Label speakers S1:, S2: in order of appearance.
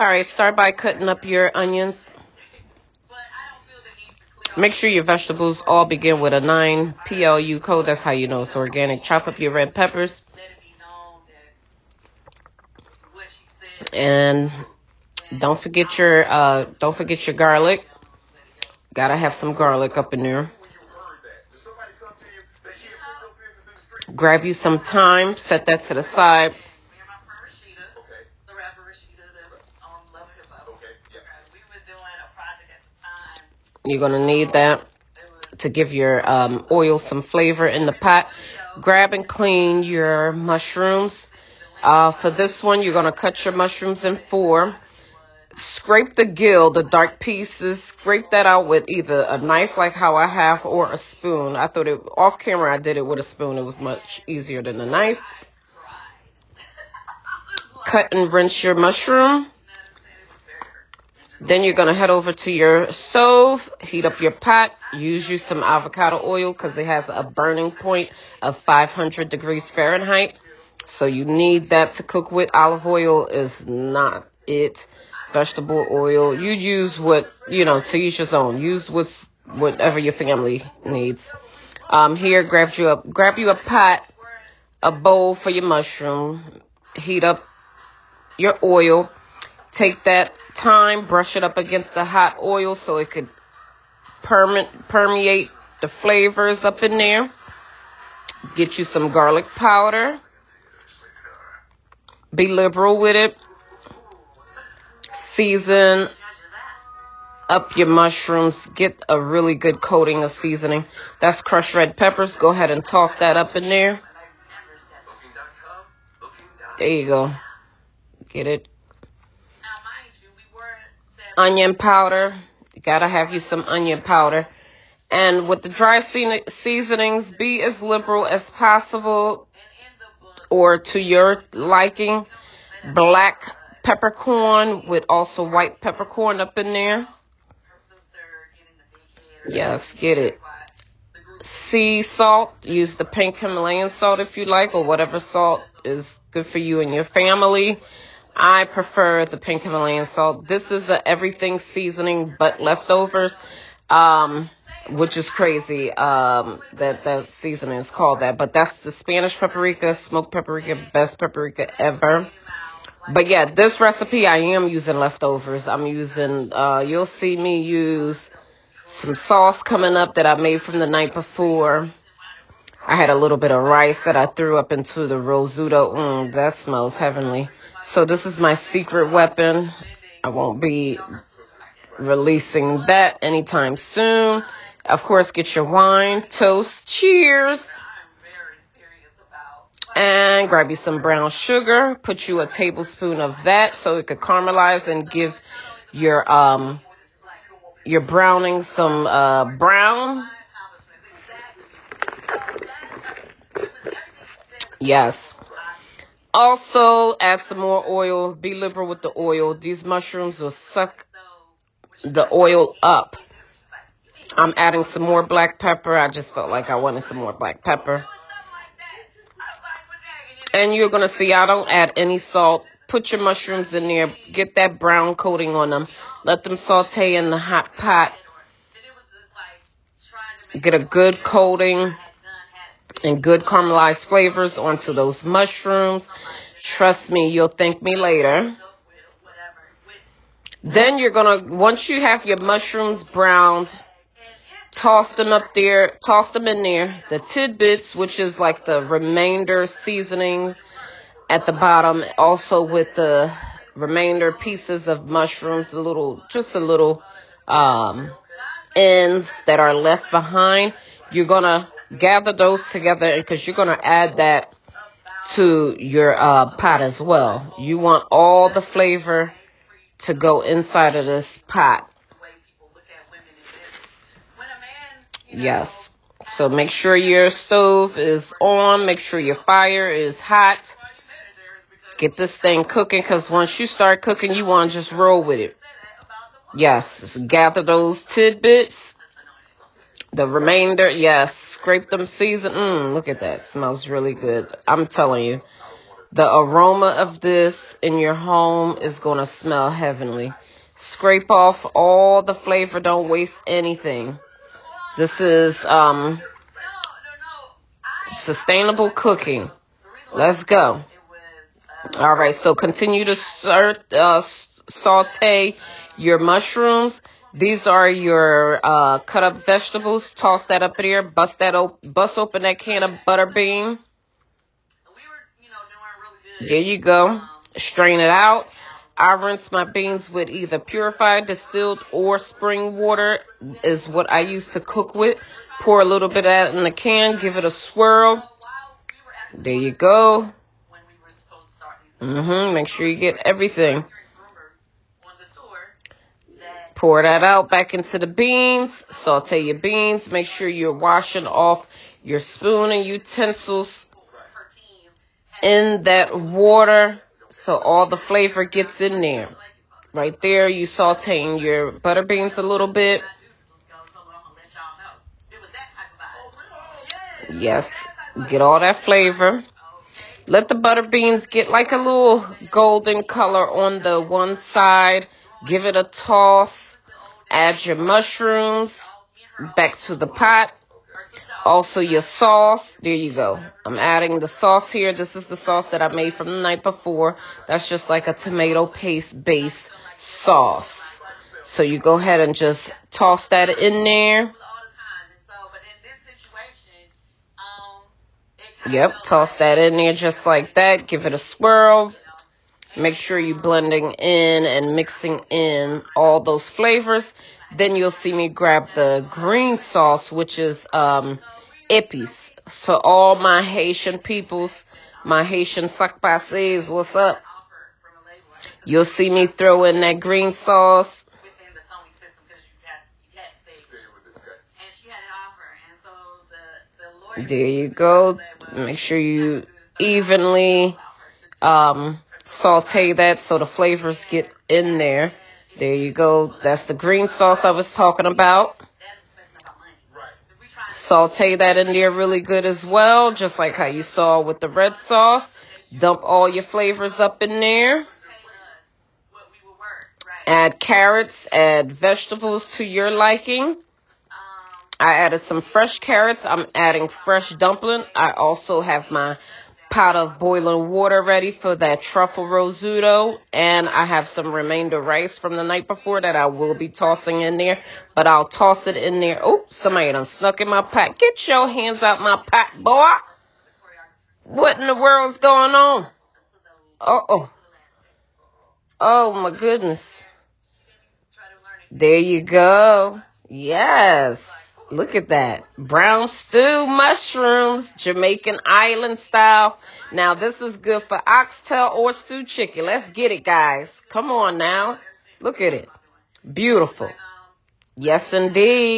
S1: All right, start by cutting up your onions. Make sure your vegetables all begin with a 9 PLU code. That's how you know it's organic. Chop up your red peppers. And don't forget your garlic. Gotta have some garlic up in there. Grab you some thyme. Set that to the side. You're going to need that to give your oil some flavor in the pot. Grab and clean your mushrooms. For this one, you're going to cut your mushrooms in 4. Scrape the gill, the dark pieces. Scrape that out with either a knife like how I have or a spoon. I thought off camera I did it with a spoon. It was much easier than a knife. Cut and rinse your mushroom. Then you're going to head over to your stove, heat up your pot, use you some avocado oil because it has a burning point of 500 degrees Fahrenheit. So you need that to cook with. Olive oil is not it. Vegetable oil, you use what, to each his own. Use whatever your family needs. Here, grab you a pot, a bowl for your mushroom. Heat up your oil. Take that thyme, brush it up against the hot oil so it could permeate the flavors up in there. Get you some garlic powder. Be liberal with it. Season up your mushrooms. Get a really good coating of seasoning. That's crushed red peppers. Go ahead and toss that up in there. There you go. Get it. Onion powder. You gotta have you some onion powder. And with the dry seasonings, be as liberal as possible or to your liking. Black peppercorn with also white peppercorn up in there. Yes, get it. Sea salt. Use the pink Himalayan salt if you like, or whatever salt is good for you and your family. I prefer the pink Himalayan salt. This is a everything seasoning but leftovers, which is crazy that seasoning is called that. But that's the Spanish paprika, smoked paprika, best paprika ever. But yeah, this recipe I am using leftovers. I'm using, you'll see me use some sauce coming up that I made from the night before. I had a little bit of rice that I threw up into the rosuto. That smells heavenly. So this is my secret weapon. I won't be releasing that anytime soon. Of course, get your wine, toast, cheers. And grab you some brown sugar. Put you a tablespoon of that so it could caramelize and give your browning some brown. Yes. Also, add some more oil. Be liberal with the oil. These mushrooms will suck the oil up. I'm adding some more black pepper. I just felt like I wanted some more black pepper. And you're going to see I don't add any salt. Put your mushrooms in there. Get that brown coating on them. Let them saute in the hot pot. Get a good coating and good caramelized flavors onto those mushrooms. Trust me, you'll thank me later. Then you're going to, once you have your mushrooms browned, toss them up there, toss them in there. The tidbits, which is like the remainder seasoning at the bottom, also with the remainder pieces of mushrooms, just a little ends that are left behind. You're going to gather those together because you're going to add that to your pot as well. You want all the flavor to go inside of this pot. Yes. So make sure your stove is on. Make sure your fire is hot. Get this thing cooking because once you start cooking, you want to just roll with it. Yes. So gather those tidbits. The remainder, yes. Scrape them season. Look at that. Smells really good. I'm telling you. The aroma of this in your home is going to smell heavenly. Scrape off all the flavor. Don't waste anything. This is sustainable cooking. Let's go. All right, so continue to saute your mushrooms. These are your cut up vegetables. Toss that up in there. Bust open that can of butter bean. There you go. Strain it out. I rinse my beans with either purified, distilled, or spring water is what I use to cook with. Pour a little bit of that in the can. Give it a swirl. There you go. Make sure you get everything. Pour that out back into the beans. Saute your beans. Make sure you're washing off your spoon and utensils in that water so all the flavor gets in there. Right there, you sauteing your butter beans a little bit. Yes, get all that flavor. Let the butter beans get like a little golden color on the one side. Give it a toss. Add your mushrooms back to the pot. Also your sauce. There you go. I'm adding the sauce here. This is the sauce that I made from the night before. That's just like a tomato paste base sauce. So you go ahead and just toss that in there. Yep, toss that in there just like that. Give it a swirl. Make sure you're blending in and mixing in all those flavors. Then you'll see me grab the green sauce, which is épis. So all my Haitian peoples, my Haitian sakpases, what's up? You'll see me throw in that green sauce. There you go. Make sure you evenly saute that so the flavors get in there. There you go. That's the green sauce I was talking about. Saute that in there really good as well, just like how you saw with the red sauce. Dump all your flavors up in there. Add carrots, add vegetables to your liking. I added some fresh carrots. I'm adding fresh dumpling. I also have my pot of boiling water ready for that truffle risotto. And I have some remainder rice from the night before that I will be tossing in there. But I'll toss it in there. Oh, somebody done snuck in my pot. Get your hands out my pot, boy. What in the world's going on? Uh-oh. Oh, my goodness. There you go. Yes. Look at that. Brown stew mushrooms, Jamaican island style. Now, this is good for oxtail or stewed chicken. Let's get it, guys. Come on now. Look at it. Beautiful. Yes, indeed.